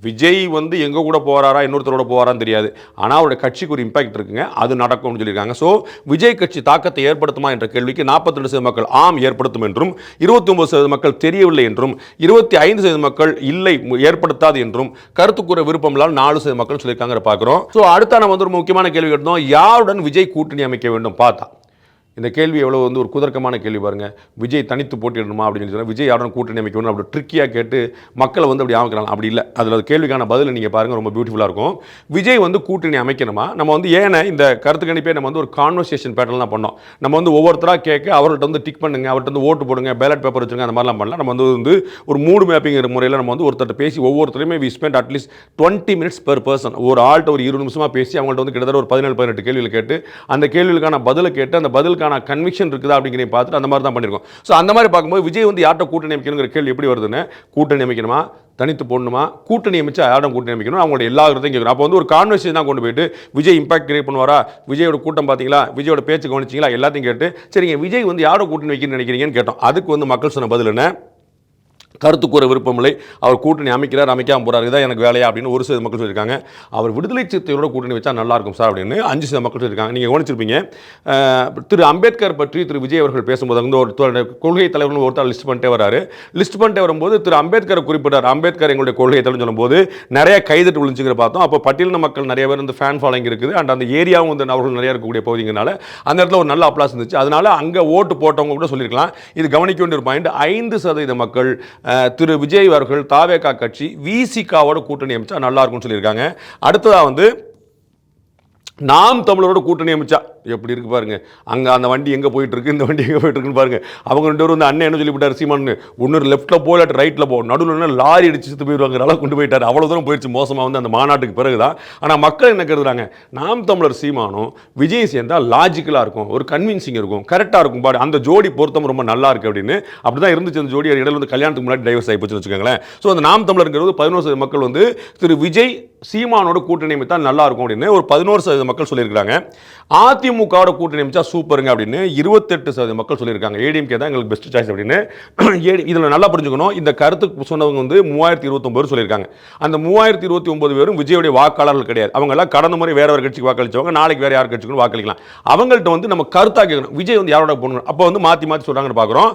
விஜய் வந்து எங்க கூட போறாரா, இன்னொருத்தரோட போறாரான்னு தெரியாது, ஆனால் அவருடைய கட்சிக்கு ஒரு இம்பாக்ட் இருக்குங்க, அது நடக்கும்னு சொல்லியிருக்காங்க. ஸோ விஜய் கட்சி தாக்கத்தை ஏற்படுத்துமா என்ற கேள்விக்கு 42% மக்கள் ஆம் ஏற்படுத்தும் என்றும், 29% மக்கள் தெரியவில்லை என்றும், 25% மக்கள் இல்லை ஏற்படுத்தாது என்றும், கருத்து கூற விருப்பம் இல்லாமல் 4% மக்கள் சொல்லியிருக்காங்க பார்க்கிறோம். ஸோ அடுத்த நம்ம வந்து ஒரு முக்கியமான கேள்வி கேட்டோம், யாருடன் விஜய் கூட்டணி அமைக்க வேண்டும் பார்த்தா இந்த கேள்வி எவ்வளோ வந்து ஒரு குதர்க்கமான கேள்வி பாருங்கள். விஜய் தனித்து போட்டிடணுமா அப்படின்னு சொன்னால் விஜய் யாரும் கூட்டணி அமைக்கணும் அப்படி ட்ரிக்கியாக கேட்டு மக்களை வந்து அப்படி அமைக்கிறாங்க. அப்படி இல்லை. அதில் கேள்விக்கான பதில் நீங்கள் பாருங்கள், ரொம்ப பியூட்டிஃபுல்லாக இருக்கும். விஜய் வந்து கூட்டணி அமைக்கணுமா, நம்ம வந்து ஏன்னா இந்த கருத்து கணிப்பே நம்ம வந்து ஒரு கான்வர்சேஷன் பேட்டர்லாம் பண்ணோம். நம்ம வந்து ஒவ்வொருத்தராக கேட்க அவர்கிட்ட வந்து டிக் பண்ணுங்க, அவர்கிட்ட வந்து ஓட்டு போடுங்க, பேலட் பேப்பர் வச்சுருங்க, அந்த மாதிரிலாம் பண்ணலாம். நம்ம வந்து ஒரு மூடு மேப்பிங்கிற முறையில் நம்ம வந்து ஒருத்தர் பேசி ஒவ்வொருத்தரையுமே we spend at least 20 minutes per person. ஒரு ஆள்கிட்ட ஒரு 20 நிமிஷமாக பேசி அவங்கள்ட்ட வந்து கிட்டத்தட்ட ஒரு 17-18 கேள்விகள் கேட்டு அந்த கேள்விகளுக்கான பதிலை கேட்டு அந்த பதிலுக்கான கன்விக்ஷன் இருக்குதா அப்படிங்கிறத பார்த்துட்டு அந்த மாதிரி தான் பண்ணியிருக்கோம். ஸோ அந்த மாதிரி பார்க்கும்போது விஜய் வந்து யார்கிட்ட கூட்டணி அமைக்கணுங்கிற கேள்வி எப்படி வருதுன்னு, கூட்டணி அமைக்கணுமா, தனித்து போடணுமா, கூட்டணி அமைச்சா யாரும் கூட்டணி அமைக்கணும், அவங்களோட எல்லா இடத்தையும் கேட்கணும். அப்போ வந்து ஒரு கான்வர்சேஷன் தான் கொண்டு போயிட்டு விஜய் இம்பாக்ட் கிரியேட் பண்ணுவாரா, விஜயோட கூட்டம் பார்த்தீங்களா, விஜயோட பேச்சு கவனிச்சிங்களா, எல்லாத்தையும் கேட்டு சரிங்க விஜய் வந்து யாரோட கூட்டணி வைக்கணும்னு நினைக்கிறீங்கன்னு கேட்டோம். அதுக்கு வந்து மக்கள் சொன்ன பதில் என்ன, கருத்து கூற விருப்பமில்லை, அவர் கூட்டணி அமைக்கிறார், அமைக்காமல் போகிறார், இதான் எனக்கு வேலையா அப்படின்னு ஒரு சில மக்கள் சொல்லியிருக்காங்க. அவர் விடுதலை சிறுத்தைகளோட கூட்டணி வச்சா நல்லா இருக்கும் சார் அப்படின்னு 5 மக்கள் சொல்லியிருக்காங்க. நீங்கள் கவனிச்சிருப்பீங்க, திரு அம்பேத்கர் பற்றி திரு விஜய் அவர்கள் பேசும்போது வந்து ஒரு கொள்கை தலைவர்கள் ஒருத்தர் லிஸ்ட் பண்ணிட்டே வராரு. லிஸ்ட் பண்ணிட்டே வரும்போது திரு அம்பேத்கரை குறிப்பிட்டார். அம்பேத்கர் எங்களுடைய கொள்கை தலைவர்னு சொல்லும்போது நிறைய கைதட்டு விழுந்துங்கிற பார்த்தோம். அப்போ பட்டியலின மக்கள் நிறைய பேர் வந்து ஃபேன் ஃபாலோயிங் இருக்குது அண்ட் அந்த ஏரியாவும் வந்து அவர்கள் நிறைய இருக்கக்கூடிய பகுதிங்கனால அந்த இடத்துல ஒரு நல்ல அப்ளாஸ் இருந்துச்சு. அதனால அங்கே ஓட்டு போட்டவங்க கூட சொல்லியிருக்கலாம். இது கவனிக்க வேண்டிய ஒரு பாயிண்ட். 5% மக்கள் திரு விஜய் அவர்கள் தாவேகா கட்சி விசிகாவோட கூட்டணி அமைச்சா நல்லா இருக்கும்னு சொல்லியிருக்காங்க. அடுத்ததா வந்து நாம் தமிழரோட கூட்டணி அமைச்சா எப்படி இருக்கு பாருங்க. அங்கே அந்த வண்டி எங்கே போயிட்டு இருக்கு, இந்த வண்டி எங்கே போயிட்டு இருக்குன்னு பாருங்க. அவங்க 2 பேரும் வந்து அண்ணன் என்ன சொல்லிவிட்டார் சீமான், ஒன்று லெஃப்ட்டில் போய் இல்லாட்டி ரைட்டில் போ, நடுவில் லாரி அடிச்சு சுற்றி போயிடுவாங்க, நல்லா கொண்டு போயிட்டார். அவ்வளோ தூரம் போயிடுச்சு மோசமாக வந்து அந்த மாநாட்டுக்கு பிறகு தான். ஆனால் மக்கள் என்ன கருதுறாங்க, நாம் தமிழர் சீமானும் விஜய் சேர்ந்தால் லாஜிக்கலாக இருக்கும், ஒரு கன்வின்சிங் இருக்கும், கரெக்டாக இருக்கும், பாடு அந்த ஜோடி பொருத்தம் ரொம்ப நல்லா இருக்குது அப்படின்னு. அப்படி தான் இருந்துச்சு அந்த ஜோடி. இடையில வந்து கல்யாணத்துக்கு முன்னாடி டைவர்ஸ் ஆகி போச்சுன்னு வச்சுக்கோங்களேன். ஸோ அந்த நாம் தமிழருங்கிறது 11% மக்கள் வந்து திரு விஜய் சீமானோட கூட்டணி அமைத்தால் நல்லா இருக்கும் அப்படின்னு ஒரு 11% மக்கள் சொல்லியிருக்காங்க. அதிமுகவோட கூட்டணி அமைச்சா சூப்பருங்க அப்படின்னு 28% மக்கள் சொல்லியிருக்காங்க. ஏடிஎம்கே தான் எங்களுக்கு பெஸ்ட் சாய்ஸ் அப்படின்னு. இதில் நல்லா புரிஞ்சுக்கணும், இந்த கருத்து சொன்னவங்க வந்து 3029 சொல்லியிருக்காங்க. அந்த 3029 பேரும் விஜயோடைய வாக்காளர்கள் கிடையாது. அவங்க எல்லாம் கடந்த முறை வேற ஒரு கட்சிக்கு வாக்களிச்சவங்க, நாளைக்கு வேற யார் கட்சிக்கு வாக்களிக்கலாம். அவங்கள்ட்ட வந்து நம்ம கருத்தாக கேட்கணும், விஜய் வந்து யாரோட போகணும். அப்போ வந்து மாற்றி மாற்றி சொல்றாங்கன்னு பார்க்குறோம்.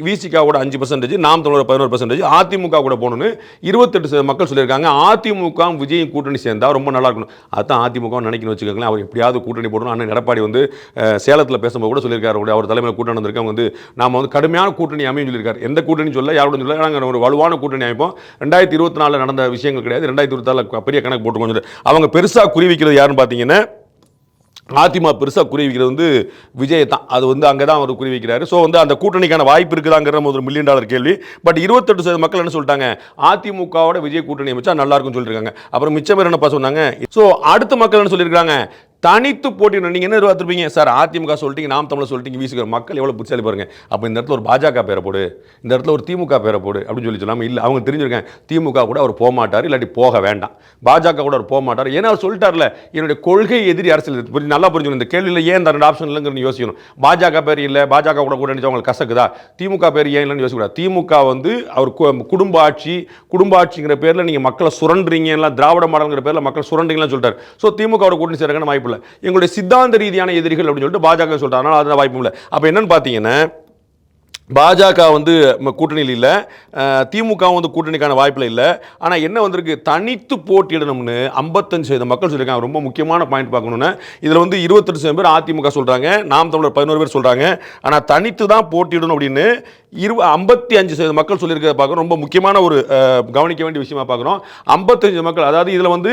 விசிகாவோட 5%, நாம் தமிழர் 11%, அதிமுக கூட போகணும்னு 28% மக்கள் சொல்லியிருக்காங்க. அதிமுக விஜய் கூட்டணி சேர்ந்தா ரொம்ப நல்லா இருக்கணும். அதுதான் அதிமுக நினைக்கணும் வச்சுக்கோங்களேன். அவர் எப்படியாவது கூட்டணி போடணும். அண்ணன் எடப்பாடி வந்து சேலத்தில் பேசும்போது கூட சொல்லியிருக்காரு, அவர் தலைமையில் கூட்டணி வந்திருக்காங்க வந்து நாம வந்து கடுமையான கூட்டணி அமையும் சொல்லியிருக்காரு. எந்த கூட்டணி சொல்ல யாரோட சொல்ல, நாங்கள் ஒரு வலுவான கூட்டணி அமைப்போம். 2024 நடந்த விஷயங்கள் கிடையாது, 2024 பெரிய கணக்கு போட்டுக்கோங்க. அவங்க பெருசாக குறிவிக்கிறது யாருன்னு பார்த்தீங்கன்னா அதிமுக பெருசாக குறி வைக்கிறது வந்து விஜய் தான். அது வந்து அங்கே தான் அவர் குறி வைக்கிறாரு. ஸோ வந்து அந்த கூட்டணிக்கான வாய்ப்பு இருக்குதாங்கிற ஒரு $1 மில்லியன் கேள்வி. பட் 28% மக்கள் என்ன சொல்லிட்டாங்க, அதிமுகவோட விஜய் கூட்டணி அமைச்சா நல்லா இருக்கும்னு சொல்லியிருக்காங்க. அப்புறம் மிச்சம் பேர் என்னப்பா சொன்னாங்க. ஸோ அடுத்த மக்கள் என்ன சொல்லியிருக்காங்க, தனித்து போட்டி. நீங்கள் என்ன எதிர்பார்த்துருப்பீங்க சார், அதிமுக சொல்லிட்டீங்க, நாம் தமிழர் சொல்லிட்டீங்க, வீசுகிற மக்கள் எவ்வளோ புத்திசாலி பாருங்க. அப்போ இந்த இடத்துல ஒரு பாஜக பேரை போடு, இந்த இடத்துல ஒரு திமுக பேரை போடு அப்படின்னு சொல்லி சொல்லாமல் இல்லை. அவங்க தெரிஞ்சிருக்காங்க திமுக கூட அவர் போக மாட்டார், இல்லாட்டி போக வேண்டாம், பாஜக கூட அவர் போக மாட்டார். ஏன்னா அவர் சொல்லிட்டார்ல, என்னுடைய கொள்கை எதிரி அரசியல். நல்லா புரிஞ்சுக்கணும், இந்த கேள்வியில் ஏன் இந்த 2 ஆப்ஷன் இல்லைங்கிறது யோசிக்கணும். பாஜக பேர் இல்லை, பாஜக கூட கூட அவங்களுக்கு கசக்குதா, திமுக பேர் ஏன் இல்லைன்னு யோசிக்கூடாது. திமுக வந்து அவர் குடும்ப ஆட்சிங்கிற பேரில் நீங்கள் மக்களை சுரண்டுறீங்க, எல்லாம் திராவிட மாடல்ங்கிற பேரில் மக்கள் சுரண்டுங்கன்னு சொல்லிட்டார். ஸோ திமுக கூட்டணி சேரக்கான வாய்ப்பு இல்லை. எங்களுடைய சித்தாந்த ரீதியான எதிரிகள் அப்படின்னு சொல்லிட்டு பாஜக சொல்றாங்க. அதனால அதுதான் வாய்ப்பு இல்லை. அப்ப என்னன்னு பார்த்தீங்கன்னா, பாஜக வந்து கூட்டணியில் இல்லை, திமுக வந்து கூட்டணிக்கான வாய்ப்பில் இல்லை. ஆனால் என்ன வந்திருக்கு, தனித்து போட்டியிடணும்னு 55% மக்கள் சொல்லியிருக்காங்க. ரொம்ப முக்கியமான பாயிண்ட் பார்க்கணும்னா, இதில் வந்து 28% பேர் அதிமுக சொல்கிறாங்க, நாம் தமிழர் 11 பேர் சொல்கிறாங்க. ஆனால் தனித்து தான் போட்டியிடணும் அப்படின்னு 55% மக்கள் சொல்லியிருக்கிறத பார்க்குறோம். ரொம்ப முக்கியமான ஒரு கவனிக்க வேண்டிய விஷயமா பார்க்குறோம். 55 மக்கள், அதாவது இதில் வந்து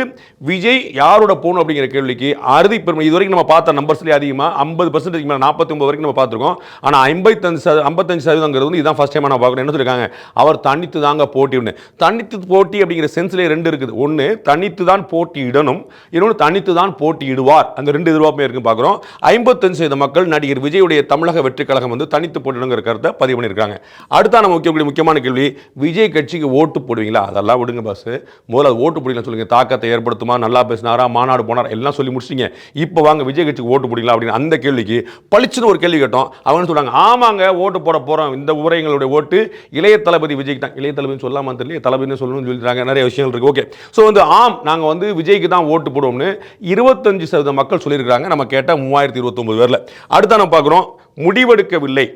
விஜய் யாரோட போகணும் அப்படிங்கிற கேள்விக்கு அறுதி பெருமை இது வரைக்கும் நம்ம பார்த்த நம்பர்ஸ்லேயே அதிகமாக 50% மேலே 49 வரைக்கும் நம்ம பார்த்துருக்கோம். ஆனால் 55% வந்து இதான் ஃபர்ஸ்ட் டைம் நான் பார்க்குறேன். என்ன சொல்லியிருக்காங்க, அவர் தனித்து தாங்க போட்டின்னு. தனித்து போட்டி அப்படிங்கிற சென்ஸ்லேயே 2 இருக்குது. ஒன்று தனித்து தான் போட்டியிடணும், இன்னொன்று தனித்து தான் போட்டியிடுவார். அந்த 2 எதிர்பார்ப்புமே இருக்குன்னு பார்க்குறோம். 55% மக்கள் நடிகர் விஜயுடைய தமிழக வெற்றி கழகம் வந்து தனித்து போட்டியிடுங்கிற கருத்தை பதிவு பண்ணியிருக்காங்க. அடுத்த நம்ம முக்கியமான கேள்வி, விஜய் கட்சிக்கு ஓட்டு போடுவீங்களா? அதெல்லாம் விடுங்க பாஸ், முதல்ல ஓட்டு போடுவீங்களா சொல்லுங்க. தாக்கத்தை ஏற்படுத்துமா, நல்லா பேசினாரா, மாநாடு போனார், எல்லாம் சொல்லி முடிச்சிட்டீங்க. இப்போ வாங்க விஜய் கட்சிக்கு ஓட்டு போடுவீங்களா அப்படின்னு அந்த கேள்விக்கு பளிச்சுன்னு ஒரு கேள்வி கேட்டோம். அவங்க சொல்றாங்க, ஆமாங்க ஓட்டு போட போறோம், இந்த முறை எங்களுடைய ஓட்டு இளைய தளபதி விஜய்க்கு தான். இளைய தளபதி சொல்லாம தெரியல, தளபதினு சொல்லணும்னு சொல்லிட்டாங்க. நிறைய விஷயங்கள் இருக்கு. ஓகே, ஸோ வந்து ஆம் நாங்கள் வந்து விஜய்க்கு தான் ஓட்டு போடுவோம்னு 25% மக்கள் சொல்லியிருக்காங்க. நம்ம கேட்டால் 3029 பேர்ல. அடுத்த நம்ம பார்க்குறோம், முடிவெடுக்கவில்லை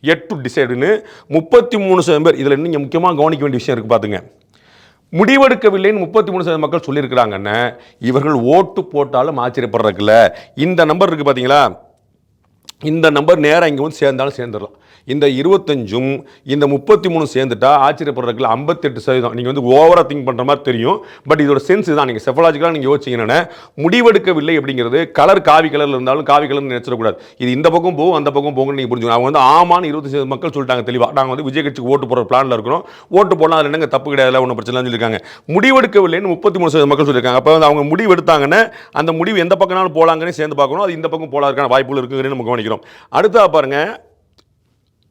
yet to decide 33% பேர். இதில் இன்னும் முக்கியமாக கவனிக்க வேண்டிய விஷயம் இருக்குது பார்த்துங்க. முடிவெடுக்கவில்லைன்னு 33% மக்கள் சொல்லியிருக்கிறாங்கன்னு இவர்கள் ஓட்டு போட்டாலும் ஆச்சரியப்படுறதுக்குல. இந்த நம்பர் இருக்குது பார்த்தீங்களா, இந்த நம்பர் நேராக இங்கே வந்து சேர்ந்தாலும் சேர்ந்துடலாம். இந்த 25ம் இந்த 33 சேர்ந்துட்டா ஆச்சரியப்படுறதுல 58%. நீங்கள் வந்து ஓவராக திங்க் பண்ணுற மாதிரி தெரியும். பட் இதோட சென்ஸ் தான். நீங்கள் செஃபாலஜிக்கலாக நீங்கள் யோசிச்சிங்கன்னா முடிவெடுக்கவில்லை அப்படிங்கிறது கலர் காவி கலரில் இருந்தாலும் காவி கலர்னு நினைச்சிடக்கூடாது. இது இந்த பக்கம் போகும் அந்த பக்கம் போகும்னு நீங்கள் புரிஞ்சுக்கணும். அவங்க வந்து ஆமான்னு 25% மக்கள் சொல்லிட்டாங்க தெளிவாக. நாங்கள் வந்து விஜய் கட்சிக்கு ஓட்டு போடுற பிளானில் இருக்கிறோம், ஓட்டு போடலாம், அதில் என்னங்க தப்பு கிடையாது, ஒன்றும் பிரச்சனை சொல்லியிருக்காங்க. முடிவெடுக்கவில்லைன்னு 33% மக்கள் சொல்லியிருக்காங்க. அப்போ வந்து அவங்க முடிவு எடுத்தாங்கன்னா அந்த முடிவு எந்த பக்கம்னாலும் போகலாங்கன்னு சேர்ந்து பார்க்கணும். அது இந்த பக்கம் போலாதுக்கான வாய்ப்புகள் இருக்குதுன்னு நம்ம கவனிக்கிறோம். அடுத்தா பாருங்க,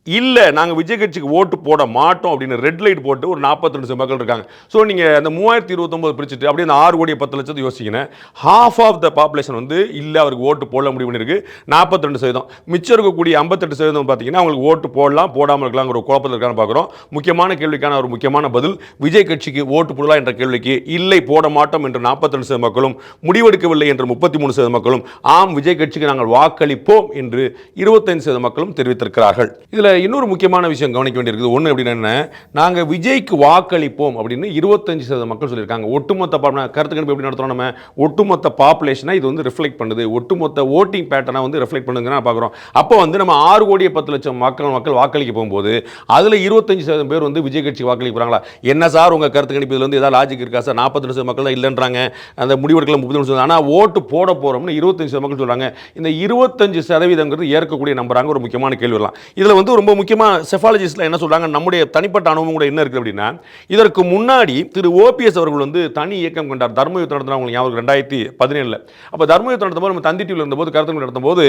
இல்லை நாங்கள் விஜய் கட்சிக்கு ஓட்டு போட மாட்டோம் அப்படின்னு ரெட் லைட் போட்டு ஒரு 42% மக்கள் இருக்காங்க. ஸோ நீங்கள் அந்த 3029 பிரிச்சுட்டு அப்படியே அந்த 6 கோடி 10 லட்சத்தை யோசிச்சிங்கன்னா ஹாஃப் ஆஃப் த பாப்புலேஷன் வந்து இல்லை அவருக்கு ஓட்டு போட முடிவு பண்ணியிருக்கு. 42%. மிச்சம் இருக்கக்கூடிய 58% பார்த்தீங்கன்னா அவங்களுக்கு ஓட்டு போடலாம் போடாமல் இருக்கலாங்கிற ஒரு குழப்பத்தில் இருக்கான்னு பார்க்குறோம். முக்கியமான கேள்விக்கான ஒரு முக்கியமான பதில், விஜய் கட்சிக்கு ஓட்டு போடலாம் என்ற கேள்விக்கு இல்லை போட மாட்டோம் என்று 42% மக்களும், முடிவெடுக்கவில்லை என்று 33% மக்களும், ஆம் விஜய் கட்சிக்கு நாங்கள் வாக்களிப்போம் என்று 25% மக்களும் தெரிவித்திருக்கிறார்கள். இதில் இன்னொரு முக்கியமான விஷயம் கவனிக்க வேண்டியிருக்குது. ஒன்று அப்படின்னா, நாங்கள் விஜய்க்கு வாக்களிப்போம் அப்படின்னு 25% மக்கள் சொல்லியிருக்காங்க. ஒட்டுமொத்த கருத்து கணிப்பு எப்படி நடத்துகிறோம், நம்ம ஒட்டுமொத்த பாப்புலேஷனை இது வந்து ரிஃப்ளெக்ட் பண்ணுது, ஒட்டுமொத்த ஓட்டிங் பேட்டர்னை வந்து ரிஃப்ளெக்ட் பண்ணுதுன்னு பார்க்குறோம். அப்போ வந்து நம்ம 6 கோடி 10 லட்சம் மக்கள் வாக்களிக்க போகும்போது அதில் 25% பேர் வந்து விஜய் கட்சி வாக்களிக்க போகிறாங்களா? என்ன சார் உங்கள் கருத்து கணிப்பு இதில் வந்து ஏதாவது லாஜிக் இருக்கா சார்? 42% மக்கள் தான் இல்லைன்றாங்க, அந்த முடிவெடுக்கலாம் 30%. ஆனால் ஓட்டு போட போகிறோம்னு 25% மக்கள் சொல்கிறாங்க. இந்த 25% ஏற்கக்கூடிய நம்புறாங்க. ஒரு முக்கியமான கேள்வி வரலாம். இதில் வந்து ரொம்ப முக்கியமாக செஃபாலஜிஸ்ட்ல என்ன சொல்றாங்க, நம்முடைய தனிப்பட்ட அனுபவம் கூட என்ன இருக்குது அப்படின்னா, இதற்கு முன்னாடி திரு ஓபிஎஸ் அவர்கள் வந்து தனி இயக்கம் கொண்டார். தர்மயுத்தம் நடத்தினவங்க ஞாபகம் 2017. அப்போ தர்மயுத்தம் நடத்தும்போது நம்ம தந்தி டிவியில் இருந்தபோது கருத்து நடத்தும்போது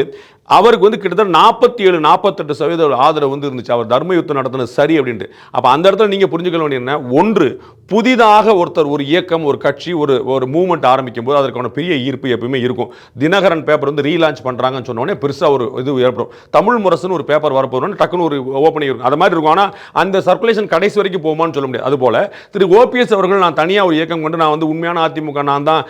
அவருக்கு வந்து கிட்டத்தட்ட 47-48% ஆதரவு வந்து இருந்துச்சு. அவர் தர்மயுத்தம் நடத்தினது சரி அப்படின்ட்டு. அப்போ அந்த இடத்துல நீங்கள் புரிஞ்சுக்க வேண்டிய என்ன, ஒன்று புதிதாக ஒருத்தர் ஒரு இயக்கம் ஒரு கட்சி ஒரு மூவ்மெண்ட் ஆரம்பிக்கும் போது அதற்கான பெரிய ஈர்ப்பு எப்பவுமே இருக்கும். தினகரன் பேப்பர் வந்து ரீலான்ச் பண்ணுறாங்கன்னு சொன்னோடனே பெருசாக ஒரு இது ஏற்படும். தமிழ் முரசுன்னு ஒரு பேப்பர் வரப்போறோன்னு டக்குன்னு ஒரு ஓப்பனிங் இருக்கும். அது மாதிரி இருக்கும். ஆனால் அந்த சர்க்குலேஷன் கடைசி வரைக்கும் போகுமான்னு சொல்ல முடியாது. அதுபோல திரு ஓபிஎஸ் அவர்கள் நான் தனியாக ஒரு இயக்கம் கொண்டு நான் வந்து உண்மையான அதிமுக, நான் தான்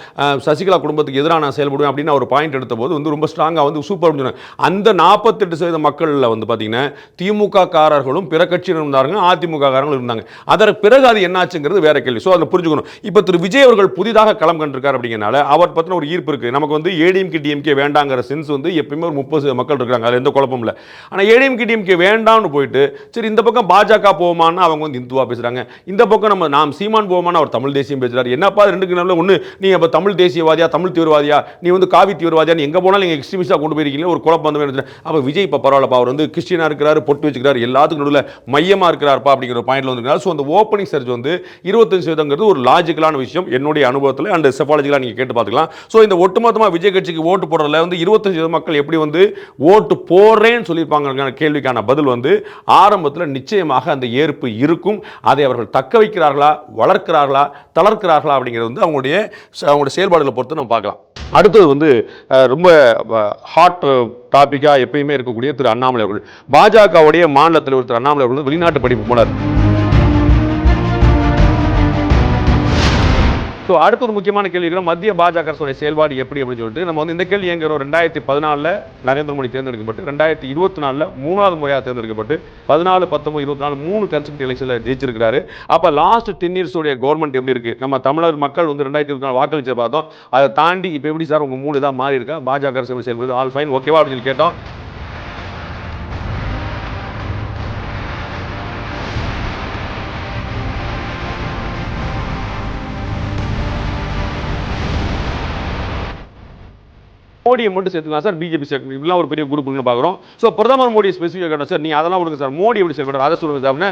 சசிகலா குடும்பத்துக்கு எதிராக நான் செயல்படுவேன் அப்படின்னு ஒரு பாயிண்ட் எடுத்த போது வந்து ரொம்ப ஸ்ட்ராங்காக வந்து சூப்பர் சொன்னாங்க. அந்த 48% மக்களில் வந்து பார்த்தீங்கன்னா திமுக காரர்களும் பிற கட்சியினர் இருந்தாங்க, அதிமுக காரங்களும் இருந்தாங்க. அதற்கு பிறகு அது என்னாச்சுங்கிறது வேற கேள்வி. ஸோ அதை புரிஞ்சுக்கணும். இப்போ திரு விஜய் அவர்கள் புதிதாக களம் கண்டிருக்கார் அப்படிங்கிறனால அவர் பற்றின ஒரு ஈர்ப்பு இருக்குது. நமக்கு வந்து ஏடிஎம்கே டிஎம்கே வேண்டாங்கிற சென்ஸ் வந்து எப்பயுமே ஒரு 30% மக்கள் இருக்காங்க, அது எந்த குழப்பமும் இல்லை. ஆனால் ஏடிஎம்கே டிஎம்கே வேண்டாம்னு போயிட்டு சரி இந்த பக்கம் பாஜக போவோமான்னு அவங்க வந்து இந்துவா பேசுறாங்க, இந்த பக்கம் நாம் சீமான் போவோமான்னு அவர் தமிழ் தேசியம் பேசுறாரு. என்னப்பா ரெண்டுக்கு நல்ல ஒன்று, நீ அப்போ தமிழ் தேசியவாதியா தமிழ் தீவிரவாதியா, நீ வந்து காவி தீவிரவாதியா, நீ எங்கே போனாலும் நீங்கள் எக்ஸ்ட்ரீமிஸ்டாக கொண்டு போயிருக்கீங்க, ஒரு குழப்பம் வந்து. அப்போ விஜய் இப்போ பரவாயில்லப்பா, அவர் வந்து கிறிஸ்டியனாக இருக்கிறாரு, பொட்டு வச்சுக்கிறாரு, எல்லாத்துக்கும் நடுவில் மையமாக இருக்கிறார்ப்பா அப்படிங்கிற பாயிண்ட்ல வந்துருக்காரு. ஸோ அந்த ஓப்பனிங் சர்ச் வந்து 25% ஒரு லாஜிக்கலான விஷயம் என்னுடைய அனுபவத்தில் அண்ட் செஃபாலஜிக்கலாக நீங்கள் கேட்டு பார்த்துக்கலாம். ஸோ இந்த ஒட்டுமொத்தமாக விஜய் கட்சிக்கு ஓட்டு போடுறதுல வந்து 25% மக்கள் எப்படி வந்து ஓட்டு போடுறேன்னு சொல்லியிருப்பாங்க கேள்விக்கான பதில் வந்து ஆரம்பத்தில் நிச்சயமாக அந்த ஏற்பு இருக்கும். அதை அவர்கள் தக்க வைக்கிறார்களா, வளர்க்கிறார்களா, தளர்க்கிறார்களா அப்படிங்கிறது வந்து அவங்களுடைய செயல்பாடுகளை பொறுத்து நம்ம பார்க்கலாம். அடுத்தது வந்து ரொம்ப ஹாட் டாபிக்காக எப்பயுமே இருக்கக்கூடிய திரு அண்ணாமலை அவர்கள், பாஜகவுடைய மாநில தலைவர் திரு அண்ணாமலை அவர்கள் வெளிநாட்டு படிப்பு போனார். ஸோ அடுத்த ஒரு முக்கியமான கேள்வி மத்திய பாஜக அரசுடைய செயல்பாடு எப்படி அப்படின்னு சொல்லிட்டு நம்ம வந்து இந்த கேள்வி எங்கிறோம். 2014 நரேந்திர மோடி தேர்ந்தெடுக்கப்பட்டு 2024 மூணாவது முறையாக தேர்ந்தெடுக்கப்பட்டு 14, 19, 24 3 கன்செப்ட் எலெக்ஷனில் ஜெயிச்சிருக்கிறாரு. அப்போ லாஸ்ட் 10 years உடைய கவர்மெண்ட் எப்படி இருக்கு, நம்ம தமிழர் மக்கள் வந்து 2024 வாக்களிச்சு பார்த்தோம். அதை தாண்டி இப்போ எப்படி சார் உங்கள் 3 இதாக மாறி இருக்கா, பாஜக அரசு செயல்படுது, ஆல் ஃபைன் ஓகேவா அப்படின்னு சொல்லி கேட்டோம். மோடியை மட்டும் சேர்த்துக்கலாம் சார், பிஜேபி சேர்க்கணும், இப்படிலாம் ஒரு பெரிய குரூப் பார்க்குறோம். ஸோ பிரதமர் மோடி ஸ்பெசிஃபிக்காக கேட்டோம் சார், நீ அதெல்லாம் விடுங்க சார், மோடி எப்படி செயல்படுறாரு அதை சொல்லுங்க சார் அப்படின்னு.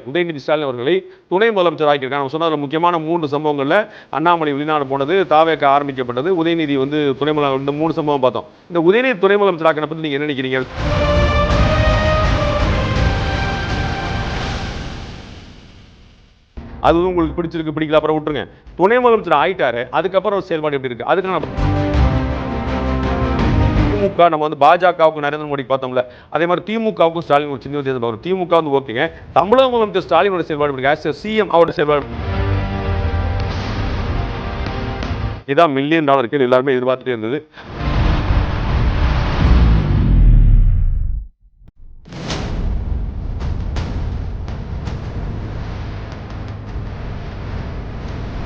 உதயநிதி ஸ்டாலின் அவர்களை துணை முதலமைச்சர் ஆக்கியிருக்காங்க. சொன்ன முக்கியமான 3 சம்பவங்களில் அண்ணாமலை வெளிநாடு போனது, தாவேக ஆரம்பிக்கப்பட்டது, உதயநிதி வந்து துணை முதலமைச்சர், இந்த 3 சம்பவம் பார்த்தோம். இந்த உதயநிதி துணை முதலமைச்சர் ஆக்கின பற்றி நீங்கள் என்ன நினைக்கிறீங்க? அது உங்களுக்கு பிடிச்சிருக்கு பிடிக்கல அப்புறம் விட்டுருங்க. துணை முதலமைச்சர் ஆயிட்டாரு, அதுக்கப்புறம் செயல்பாடு எப்படி இருக்கு? அதுக்கான திமுக நம்ம வந்து பாஜகவுக்கு நரேந்திர மோடி பார்த்தோம்ல, அதே மாதிரி திமுகவுக்கும் ஸ்டாலின் ஒரு சின்ன வித்தியாசம் பார்க்குறோம். திமுக வந்து ஓகேங்க, தமிழக முதலமைச்சர் ஸ்டாலினோட செயல்பாடு எப்படி இருக்கு, சிஎம் அவரோட செயல்பாடு இதான் $1 மில்லியன் எல்லாருமே எதிர்பார்த்துட்டே இருந்தது.